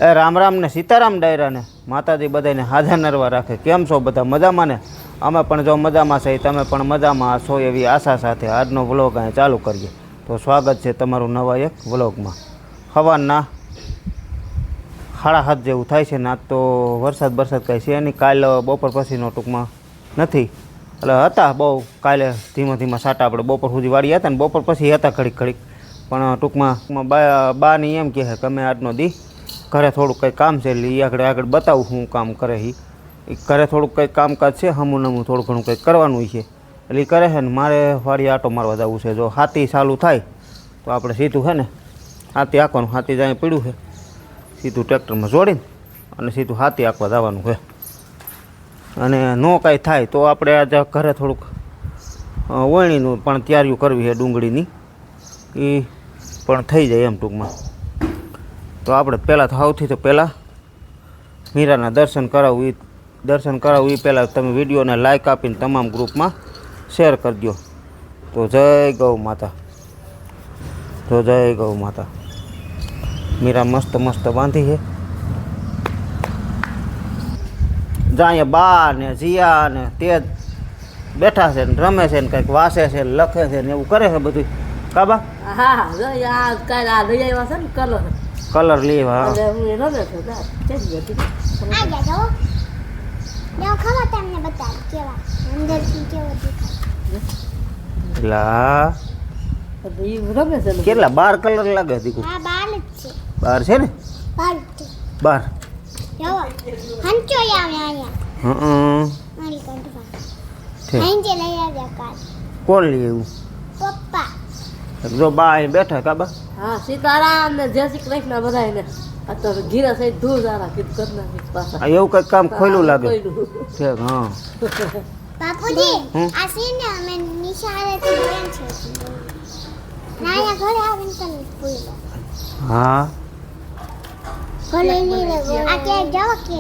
એ રામ રામ ને સીતારામ ડાયરા ને માતાજી બધાને હાજર નરવા રાખે. કેમ છો બધા? મજામાં ને? અમે પણ જો મજામાં છે, તમે પણ મજામાં છો એવી આશા સાથે આજનો વ્લોગ અહીં ચાલુ કરીએ. તો સ્વાગત છે તમારું નવા એક વ્લોગમાં. સવારના 7:30 જેવું થાય છે ને. આજ તો વરસાદ કાંઈ છે નહીં. કાલે બપોર પછીનો ટૂંકમાં નથી, એટલે હતા બહુ. કાલે ધીમા સાટા આપણે બપોર સુધી વાળી હતા ને બપોર પછી હતા ઘડીક પણ ટૂંકમાં બાની એમ કહે કે અમે આજનો દી ઘરે થોડુંક કંઈ કામ છે એટલે એ આગળ બતાવું શું કામ કરે. એ ઘરે થોડુંક કંઈક કામકાજ છે, હમું થોડું ઘણું કંઈક કરવાનું છે એટલે એ કરે છે ને. મારે વાડી આટો મારવા જવું છે. જો હાથી ચાલુ થાય તો આપણે સીધું છે ને હાથી આંકવાનું. હાથી જાય પડ્યું છે, સીધું ટ્રેક્ટરમાં જોડીને અને સીધું હાથી આંકવા જવાનું છે. અને નો કાંઈ થાય તો આપણે આજે ઘરે થોડુંક વણીનું પણ તૈયારીઓ કરવી છે ડુંગળીની, એ પણ થઈ જાય એમ ટૂંકમાં. તો આપણે પહેલાં તો સૌથી તો પહેલાં મીરાના દર્શન કરાવવું એ પહેલાં તમે વિડીયોને લાઇક આપીને તમામ ગ્રુપમાં શેર કરી દો. તો જય ગૌ માતા, તો જય ગૌ માતા. મીરા મસ્ત બાંધી છે. જ્યાં બા ને જીયા ને તે બેઠા છે ને રમે છે ને કંઈક વાસે છે ને લખે છે ને એવું કરે છે બધું. કાબા કલર લેવા કેટલા 12 કલર લાગે દીકુ? 12 છે ને? 12 કોણ લે એવું? જો બા અહીં બેઠા. કાબા હા, સીતારામ ને જય શ્રી કૃષ્ણ બધાને. આ તો ઘીરા સહિત ધૂળ જારા કીધું કર નાખી પાછા. એવું કઈક કામ ખોલ્યું લાગે છે. હા બાપુજી, આ સીને અમે નિશાળેથી બેન છે. નાયા ઘરે આવીને તમે પૂછો. હા ભલે ની રે આ કે જાવ કે.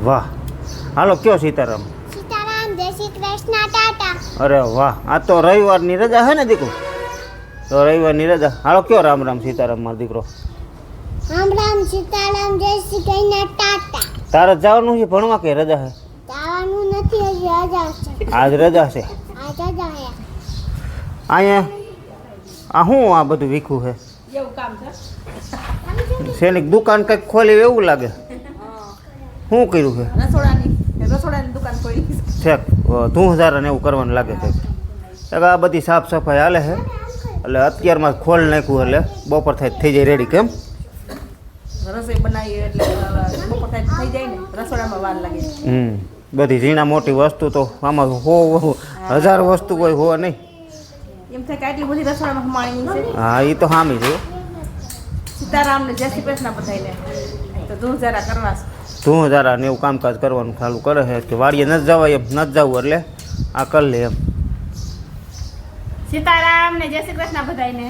વાહ, હાલો કયો સીતારામ. સીતારામ, જય શ્રી કૃષ્ણ, ટાટા. અરે વાહ, આ તો રવિવારની રજા છે ને દીકરો? તો રવિવારની રજા. હાલો કયો રામ રામ સીતારામ મારો દીકરો. રામ રામ સીતારામ, જય શ્રી કૃષ્ણ, ટાટા. તારે જવાનું છે ભણવા કે રજા છે? જવાનું નથી, હજી રજા છે. આજ રજા છે. આજ રજા છે. અહીંયા આ શું આ બધું વીખું છે? એવું કામ છે. શેની દુકાન કંઈક ખોલી એવું લાગે. શું કર્યું છે? રસોડાની દુકાન ખોલી છેક ધૂંધારા ને એવું કરવાનું લાગે છે. આ બધી સાફ સફાઈ હાલે છે એટલે અત્યારમાં ખોલ નાખ્યું એટલે બપોર થાય થઈ જાય રેડી. કેમ રસોઈ બનાવી એટલે બપોર થાય થઈ જાય ને, રસોડામાં વાર લાગે. બધી ઝીણા મોટી વસ્તુ તો આમાં 1000 વસ્તુ કોઈ હો નહીં. એમ થાય કે આટલી બધી રસોડામાં માણી છે. હા, એ તો હામી છે. સીતારામ ને જય શ્રી કૃષ્ણ બધાને. તો ધૂળ જારા કરવા છે. ધૂંધારા ને એવું કામકાજ કરવાનું ચાલુ કરે છે કે વાડીએ નથી જવાય એમ નથી જવું એટલે આ કરી લે એમ. સીતારામ ને જય શ્રી કૃષ્ણ બધાને.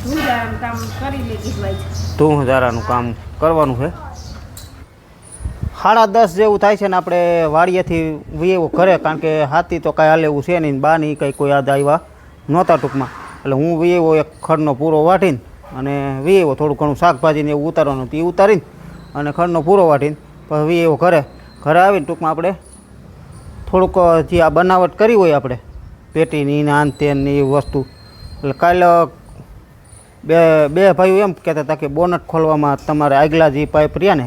ધૂળ કામ કરી લીધું. ધૂંધારાનું કામ કરવાનું છે. 10:30 જેવું થાય છે ને આપણે વાડીએથી વીએવો ઘરે, કારણ કે હાથી તો કાંઈ હાલે એવું છે નહીં. બાની કંઈ કોઈ યાદ આવ્યા નહોતા ટૂંકમાં, એટલે હું વીએવો એક ખડનો પૂરો વાટીને અને વીએવો થોડું ઘણું શાકભાજીને એવું ઉતારવાનું હતું એ ઉતારીને અને ખડનો પૂરો વાટીને પછી વીએવો ઘરે આવીને ટૂંકમાં આપણે થોડુંક જે આ બનાવટ કરી હોય આપણે પેટીની ને આન તેની એ વસ્તુ. એટલે કાલે બે ભાઈઓ એમ કહેતા હતા કે બોનટ ખોલવામાં તમારે આગલા જે પાઇપ રહ્યા ને,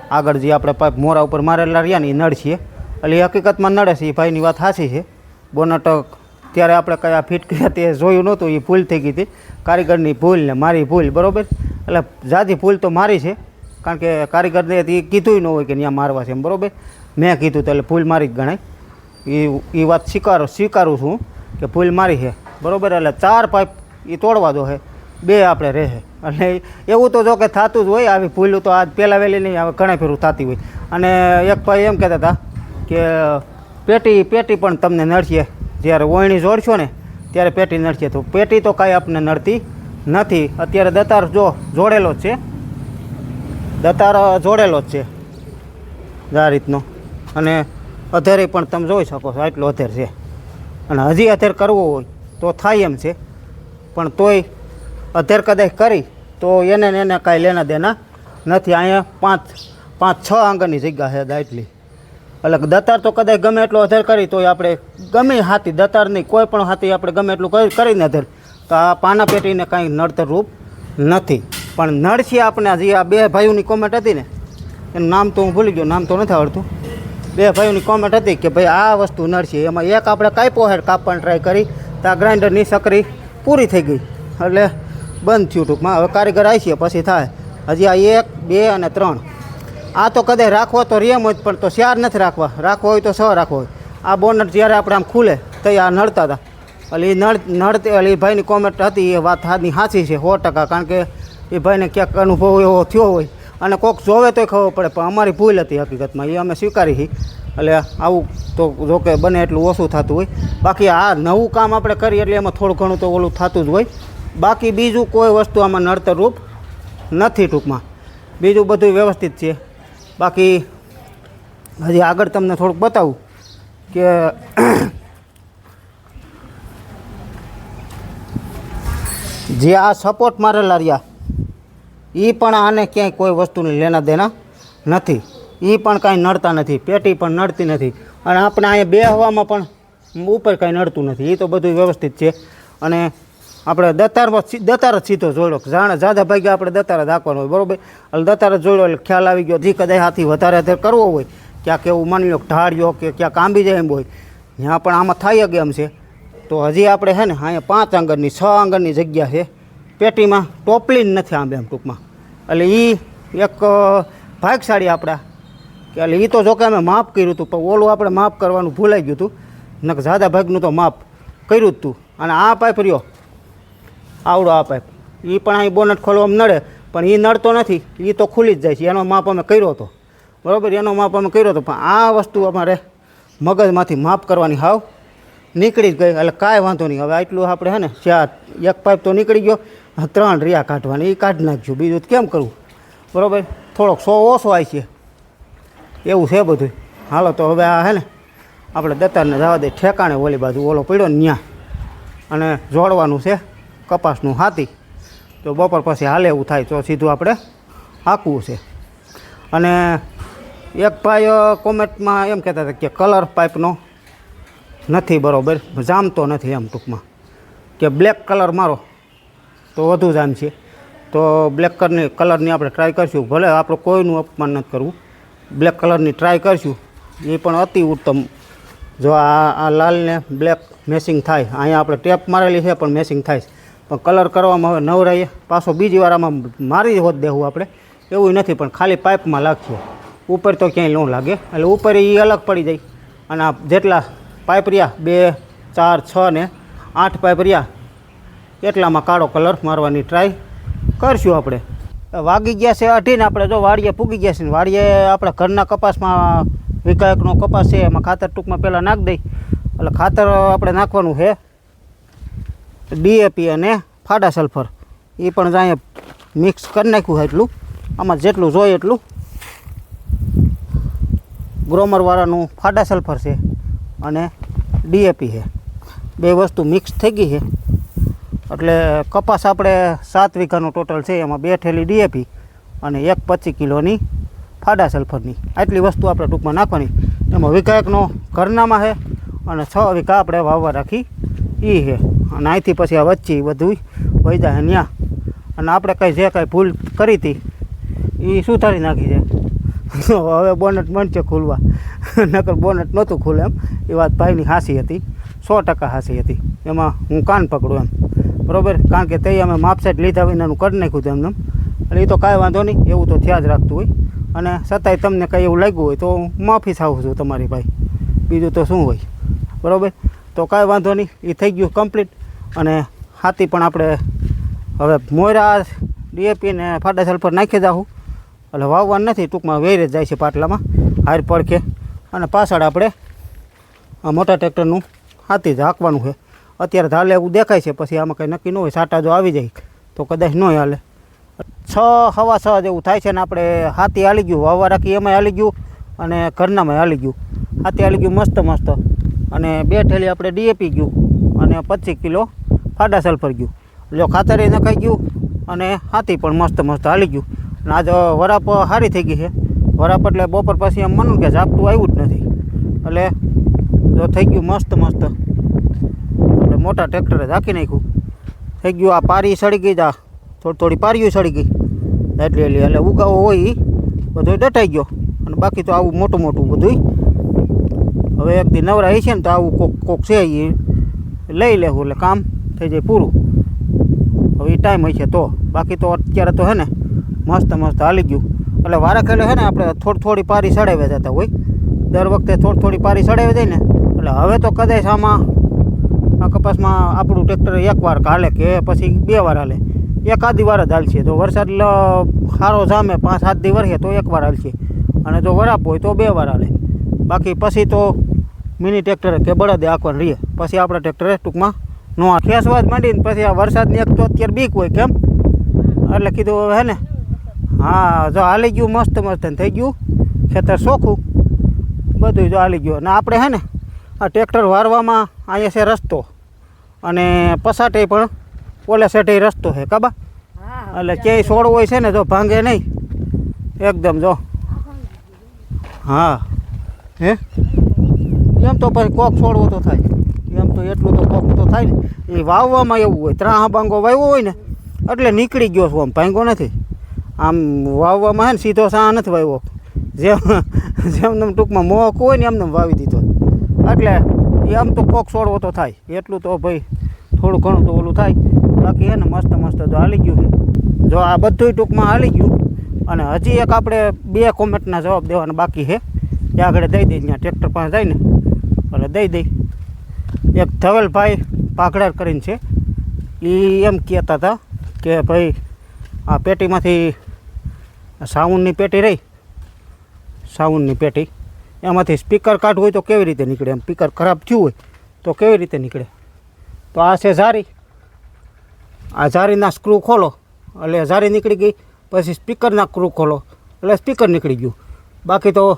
આગળ જે આપણે પાઇપ મોરા ઉપર મારેલા રહ્યા ને એ નળ છીએ. એટલે એ હકીકતમાં નડે છે. એ ભાઈની વાત સાચી છે. બોનટ ત્યારે આપણે કયા ફિટ કર્યા તે જોયું નહોતું, એ ભૂલ થઈ ગઈ હતી. કારીગરની ભૂલ ને મારી ભૂલ, બરાબર. એટલે જાજી ભૂલ તો મારી છે, કારણ કે કારીગરને એ કીધું ન હોય કે ત્યાં મારવા છે એમ, બરાબર. મેં કીધું તો એટલે ભૂલ મારી જ ગણાય. એ વાત સ્વીકારું છું કે ભૂલ મારી છે, બરાબર. એટલે 4 પાઇપ એ તોડવા દો છે, 2 આપણે રહે. એટલે એવું તો જો કે થતું જ હોય. આવી ભૂલું તો આજ પહેલાં વહેલી નહીં, હવે ઘણા ફેરું થતી હોય. અને એક ભાઈ એમ કહેતા હતા કે પેટી પણ તમને નડશે. જ્યારે ઓયણી જોડશો ને ત્યારે પેટી નડશે. તો પેટી તો કાંઈ આપણને નડતી નથી. અત્યારે દતાર જોડેલો જ છે, દતાર જોડેલો જ છે આ રીતનો. અને અધેરે પણ તમે જોઈ શકો છો આટલો અધેર છે. અને હજી અધેર કરવો હોય તો થાય એમ છે, પણ તોય અધેર કદાચ કરી તો એને ને એને કાંઈ લેના દેના નથી. અહીંયા પાંચ છ આંગણની જગ્યા છે દાટલી. એટલે દતાર તો કદાચ ગમે એટલો અધર કરી તોય આપણે ગમે હાથી દતાર નહીં કોઈ પણ હાથી આપણે ગમે એટલું કરીને અધર તો આ પાના પેટીને કાંઈ નડતર રૂપ નથી. પણ નડશે આપણે જે આ બે ભાઈઓની કોમેન્ટ હતી ને એનું નામ તો હું ભૂલી ગયો, નામ તો નથી આવડતું. બે ભાઈઓની કોમેન્ટ હતી કે ભાઈ આ વસ્તુ નડશે. એમાં એક આપણે કાપ્યો હેડ કાપવાની ટ્રાય કરી તો આ ગ્રાઇન્ડરની સકરી પૂરી થઈ ગઈ એટલે બંધ થયું ટૂંકમાં. હવે કારીગર આવશે પછી થાય. હજી આ 1 2 અને 3 આ તો કદાચ રાખવો તો રેમ હોય પણ તો 4 નથી રાખવો હોય તો 6 રાખવો હોય. આ બોનટ જ્યારે આપણે આમ ખુલે તો આ નડતા હતા એટલે એ નડતે એટલે એ ભાઈની કોમેન્ટ હતી એ વાત હાથની સાચી છે 100%. કારણ કે એ ભાઈને ક્યાંક અનુભવ એવો થયો હોય અને કોઈક જોવે તોય ખબર પડે પણ અમારી ભૂલ હતી હકીકતમાં, એ અમે સ્વીકારી છીએ. એટલે આવું તો જોકે બને એટલું ઓછું થતું હોય. બાકી આ નવું કામ આપણે કરીએ એટલે એમાં થોડું ઘણું તો ઓલું થતું જ હોય. બાકી બીજું કોઈ વસ્તુ આમાં નડતરરૂપ નથી ટૂંકમાં. બીજું બધું વ્યવસ્થિત છે. બાકી હજી આગળ તમને થોડુંક બતાવું કે જે આ સપોર્ટ મારેલા રહ્યા એ પણ આને ક્યાંય કોઈ વસ્તુની લેના દેના નથી. એ પણ કાંઈ નડતા નથી, પેટી પણ નડતી નથી. અને આપણે અહીંયા બે હવામાં પણ ઉપર કાંઈ નડતું નથી. એ તો બધું વ્યવસ્થિત છે. અને આપણે દતાર જ સીધો જોડ્યો. જાણે જાદા ભાગ્યા આપણે દતાર જ હાંકવાનો હોય બરાબર. એટલે દતાર જ જોડ્યો એટલે ખ્યાલ આવી ગયો. જે કદાચ હાથી વધારે વધારે કરવો હોય ક્યાંક એવું માની લો ઢાળ્યો કે ક્યાંક આંબી જાય એમ હોય ત્યાં પણ આમાં થઈ ગયા એમ છે. તો હજી આપણે છે ને અહીંયા 5 આંગણની 6 આંગણની જગ્યા છે. પેટીમાં ટોપલી જ નથી આંબે એમ ટૂંકમાં. એટલે એ એક ભાગશાળી આપણા કે એટલે એ તો જોકે અમે માપ કર્યું હતું પણ ઓલું આપણે માપ કરવાનું ભૂલાઈ ગયું હતું. નક જાદા ભાગનું તો માપ કર્યું જ હતું. અને આ પાઇપ રહ્યો આવડો આ પાઇપ એ પણ અહીં બોનટ ખોલવામાં નડે પણ એ નડતો નથી, એ તો ખુલી જ જાય છે. એનો માપ અમે કર્યો હતો બરાબર, એનો માપ અમે કર્યો હતો. પણ આ વસ્તુ અમારે મગજમાંથી માપ કરવાની હાવ નીકળી જ ગઈ. એટલે કાંઈ વાંધો નહીં. હવે આટલું આપણે છે ને 4 એક પાઇપ તો નીકળી ગયો, 3 રિયા કાઢવાની એ કાઢી નાખજો. બીજું કેમ કરવું બરાબર. થોડોક 100 ઓછો આવે છે એવું છે બધું. હાલો તો હવે આ છે ને આપણે દતારને જવા દે ઠેકાણે ઓલી બાજુ ઓલો પડ્યો ને ત્યાં અને જોડવાનું છે કપાસનું હાથી. તો બપોર પછી હાલે એવું થાય તો સીધું આપણે હાંકવું છે. અને એક ભાઈ કોમેન્ટમાં એમ કહેતા હતા કે કલર પાઇપનો નથી બરાબર, જામતો નથી એમ ટૂંકમાં કે બ્લેક કલર મારો તો વધુ જામ છે. તો બ્લેક કલરની આપણે ટ્રાય કરીશું. ભલે આપણે કોઈનું અપમાન નથી કરવું, બ્લેક કલરની ટ્રાય કરીશું. એ પણ અતિ ઉત્તમ. જો આ લાલને બ્લેક મેચિંગ થાય. અહીંયા આપણે ટેપ મારેલી છે પણ મેચિંગ થાય છે. પણ કલર કરવામાં હવે નવરાઈએ પાછો બીજી વાર આમાં મારી હોત દેવું આપણે એવું નથી. પણ ખાલી પાઇપમાં લાગશે, ઉપર તો ક્યાંય ન લાગે. એટલે ઉપર એ અલગ પડી જાય. અને આ જેટલા પાઇપ રહ્યા 2 4 6 ને 8 પાઇપ રહ્યા એટલામાં કાળો કલર મારવાની ટ્રાય કરશું આપણે. વાગી ગયા છે 8 ને આપણે જો વાડીએ પૂગી ગયા છે ને વાડીએ આપણા ઘરના કપાસમાં વિકાયકનો કપાસ છે એમાં ખાતર ટૂંકમાં પહેલાં નાખી દઈ. એટલે ખાતર આપણે નાખવાનું છે DAP અને ફાડા સલ્ફર. એ પણ અહીંયા મિક્સ કરી નાખ્યું છે એટલું. આમાં જેટલું જોઈએ એટલું. ગ્રોમરવાળાનું ફાડા સલ્ફર છે અને DAP છે. બે વસ્તુ મિક્સ થઈ ગઈ છે. એટલે કપાસ આપણે 7 વીઘાનું ટોટલ છે. એમાં 2 થેલી DAP અને 1 25 કિલોની ફાડા સલ્ફરની આટલી વસ્તુ આપણે ટૂંકમાં નાખવાની. એમાં વિકાયકનો ઘરનામાં છે અને 6 વીઘા આપણે વાવવા રાખી એ છે. અને અહીંથી પછી આ વચ્ચે બધું વહી જાય ત્યાં. અને આપણે જે કાંઈ ભૂલ કરી હતી એ સુધારી નાખી છે. હવે બોનટ બનશે ખુલવા, નકર બોનટ નહોતું ખુલે એમ. એ વાત ભાઈની હાસી હતી, 100% હાસી હતી. એમાં હું કાન પકડું એમ બરાબર. કારણ કે તે અમે માપસેટ લીધા વિનાનું કરી નાખ્યું હતું એમને. એટલે એ તો કાંઈ વાંધો નહીં, એવું તો થયા જ રાખતું હોય. અને છતાંય તમને કંઈ એવું લાગ્યું હોય તો હું માફી થાઉં છું તમારી ભાઈ, બીજું તો શું હોય બરાબર. તો કાંઈ વાંધો નહીં, એ થઈ ગયું કમ્પ્લીટ. અને હાથી પણ આપણે હવે મોયરા DAP ને ફાડા સલ્ફર નાખી જાઉં. એટલે વાવવાનું નથી ટૂંકમાં વેરે જ જાય છે પાટલામાં હાર પડખે. અને પાછળ આપણે આ મોટા ટ્રેક્ટરનું હાથી જ હાંકવાનું છે. અત્યારે હાલે એવું દેખાય છે, પછી આમાં કંઈ નક્કી ન હોય. સાટા જો આવી જાય તો કદાચ ન હાલે. 6 સવા 6 જેવું થાય છે ને આપણે હાથી હાલી ગયું. વાવવા રાખી એમાંય હાલી ગયું અને ઘરનામાંય હાલી ગયું. હાથી હાલી ગયું મસ્ત મસ્ત. અને 2 થેલી આપણે DAP ગયું અને 25 કિલો ફાડા સલ્ફર ગયું. જો ખાતરે નખાઈ ગયું અને હાથી પણ મસ્ત મસ્ત હાલી ગયું. અને આજ વરાપ સારી થઈ ગઈ છે. વરાપ એટલે બપોર પછી એમ માનું કે ઝાપટું આવ્યું જ નથી. એટલે જો થઈ ગયું મસ્ત મસ્ત. એટલે મોટા ટ્રેક્ટરે ઝાંકી નાખ્યું. થઈ ગયું આ પારી સડી ગઈ જા થોડી થોડી પારીઓ સડી ગઈ એટલી એટલે ઉગાવો હોય એ બધો દટાઈ ગયો. અને બાકી તો આવું મોટું મોટું બધું હવે એક દી નવરા છે ને તો આવું કોક કોક છે એ લઈ લેવું એટલે કામ થઈ જાય પૂરું. હવે એ ટાઈમ હશે તો બાકી તો અત્યારે તો હે ને મસ્ત મસ્ત હાલી ગયું. એટલે વારા ખેલે છે ને આપણે થોડી થોડી પારી સડાવ્યા જતા હોય દર વખતે થોડી થોડી પારી સડાવી દઈએ ને. એટલે હવે તો કદાચ આમાં આ કપાસમાં આપણું ટ્રેક્ટર એકવાર હાલે કે પછી 2 વાર હાલે. એકાદી વાર જ હાલશે. તો વરસાદ સારો જામે 5-7 દી વરસે તો એકવાર હાલશે. અને જો વરાપ હોય તો 2 વાર હાલે. બાકી પછી તો મિની ટ્રેક્ટરે કે બળદે આંકવાનું રહીએ. પછી આપણા ટ્રેક્ટરે ટૂંકમાં નો ખેંચવા જ માંડીને પછી આ વરસાદની એક તો અત્યારે બીક હોય કેમ એટલે કીધું હવે હે ને હા જો હાલી ગયું મસ્ત મસ્ત થઈ ગયું. ખેતર ચોખ્ખું બધું જો હાલી ગયું. અને આપણે હે ને આ ટ્રેક્ટર વારવામાં અહીંયા છે રસ્તો અને પસાટે પણ ઓલે સેઠે રસ્તો છે કાબા. એટલે ક્યાંય છોડ હોય છે ને જો ભાંગે નહીં એકદમ જો. હા હે એમ તો પછી કોક છોડવો તો થાય એમ તો એટલું તો કોક તો થાય ને. એ વાવવામાં એવું હોય 3 બાંગો વાવ્યો હોય ને એટલે નીકળી ગયો છું. આમ ભાંગો નથી. આમ વાવવામાં હે ને સીધો સા નથી વાવ્યો. જેમ ટૂંકમાં મોક હોય ને એમને વાવી દીધો. એટલે એ આમ તો કોક છોડવો તો થાય એટલું તો ભાઈ થોડું ઘણું તો ઓલું થાય. બાકી હે ને મસ્ત મસ્ત જો હાલી ગયું છે. જો આ બધું ટૂંકમાં હાલી ગયું. અને હજી એક આપણે 2 કોમેન્ટના જવાબ દેવાના બાકી છે એ આગળ દઈ દઈ. ત્યાં ટ્રેક્ટર પાસે જાય ને એટલે દઈ દઈ. એક ધવલભાઈ પાઘડાર કરીને છે એ એમ કહેતા હતા કે ભાઈ આ પેટીમાંથી સાઉન્ડની પેટી રહી સાઉન્ડની પેટી એમાંથી સ્પીકર કાઢવું હોય તો કેવી રીતે નીકળે. એમ સ્પીકર ખરાબ થયું હોય તો કેવી રીતે નીકળે. તો આ છે જારી. આ જારીના સ્ક્રૂ ખોલો એટલે જારી નીકળી ગઈ. પછી સ્પીકરના સ્ક્રૂ ખોલો એટલે સ્પીકર નીકળી ગયું. બાકી તો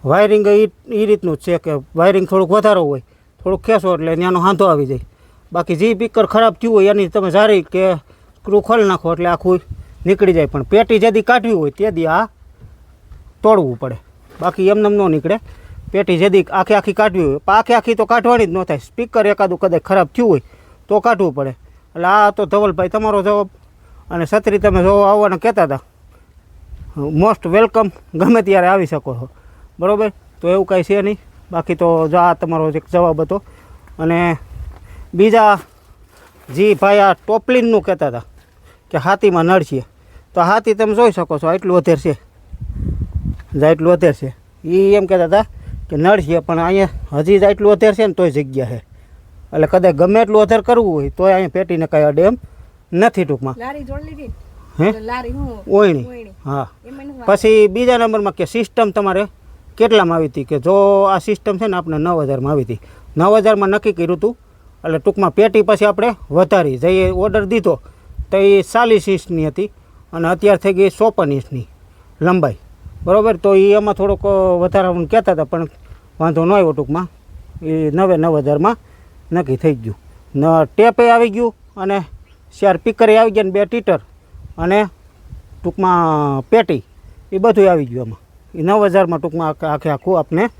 વાયરિંગ એ રીતનું જ છે કે વાયરિંગ થોડુંક વધારે હોય થોડુંક ખેંચો એટલે ત્યાંનો હાંધો આવી જાય. બાકી જે સ્પીકર ખરાબ થયું હોય એની તમે જારી કે સ્ક્રૂ ખોલી નાખો એટલે આખું નીકળી જાય. પણ પેટી જેથી કાઢવી હોય તેથી આ તોડવું પડે. બાકી એમને ન નીકળે. પેટી જેથી આખી કાઢવી હોય આખી તો કાઢવાની જ ન થાય. સ્પીકર એકાદું કદાચ ખરાબ થયું હોય તો કાઢવું પડે. એટલે આ તો ધવલભાઈ તમારો જવાબ. અને છત્રી તમે જો આવવાના કહેતા હતા મોસ્ટ વેલકમ ગમે ત્યારે આવી શકો છો બરાબર. તો એવું કાંઈ છે નહીં. બાકી તો જો આ તમારો એક જવાબ હતો. અને બીજા જી ભાઈ આ ટોપલિનનું કહેતા હતા કે હાથીમાં નળ છે. તો હાથી તમે જોઈ શકો છો એટલું વધેર છે એટલું વધેર છે. એ એમ કહેતા હતા કે નળ છે પણ અહીંયા હજી જ એટલું વધેર છે ને તોય જગ્યા છે. એટલે કદાચ ગમે એટલું વધારે કરવું હોય તોય અહીંયા પેટીને કાંઈ અડે એમ નથી ટૂંકમાં. હે ઓયણી હા. પછી બીજા નંબરમાં કે સિસ્ટમ તમારે કેટલામાં આવી હતી કે જો આ સિસ્ટમ છે ને આપણે 9000માં આવી હતી. 9000માં નક્કી કર્યું હતું. એટલે ટૂંકમાં પેટી પછી આપણે વધારી જઈએ ઓર્ડર દીધો તો એ 40 ઇંચની હતી અને અત્યારે થઈ ગઈ 54 ઇંચની લંબાઈ બરાબર. તો એ એમાં થોડોક વધારાનું કહેતા હતા પણ વાંધો ન આવ્યો. ટૂંકમાં એ 90,000માં નક્કી થઈ ગયું. ટેપે આવી ગયું અને 4 સ્પીકરે આવી ગયા ને 2 ટીટર અને ટૂંકમાં પેટી એ બધું આવી ગયું. એમાં એ 9000માં ટૂંકમાં આખું આપણે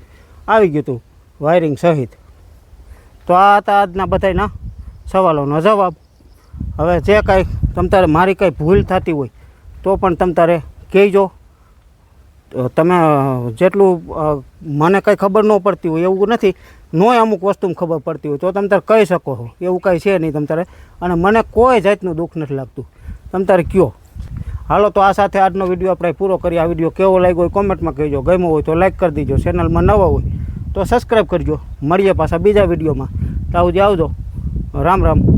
આવી ગયું હતું વાયરિંગ સહિત. તો આ હતા આજના બધાના સવાલોનો જવાબ. હવે જે કાંઈ તમારે મારી કાંઈ ભૂલ થતી હોય તો પણ તમારે કહેજો. તમે જેટલું મને કાંઈ ખબર ન પડતી હોય એવું નથી. નોય અમુક વસ્તુમાં ખબર પડતી હોય તો તમે કહી શકો છો. એવું કાંઈ છે નહીં તમારે. અને મને કોઈ જાતનું દુઃખ નથી લાગતું. તમારે કયો. હાલો તો આ સાથે આજનો વિડીયો આપણે પૂરો કરીએ. આ વિડીયો કેવો લાગ્યો હોય કોમેન્ટમાં કહેજો. ગમ્યો હોય તો લાઈક કરી દીજો. ચેનલમાં નવા હોય તો સબસ્ક્રાઈબ કરજો. મળીએ પાછા બીજા વિડીયોમાં. તાવજી આવજો. રામ રામ.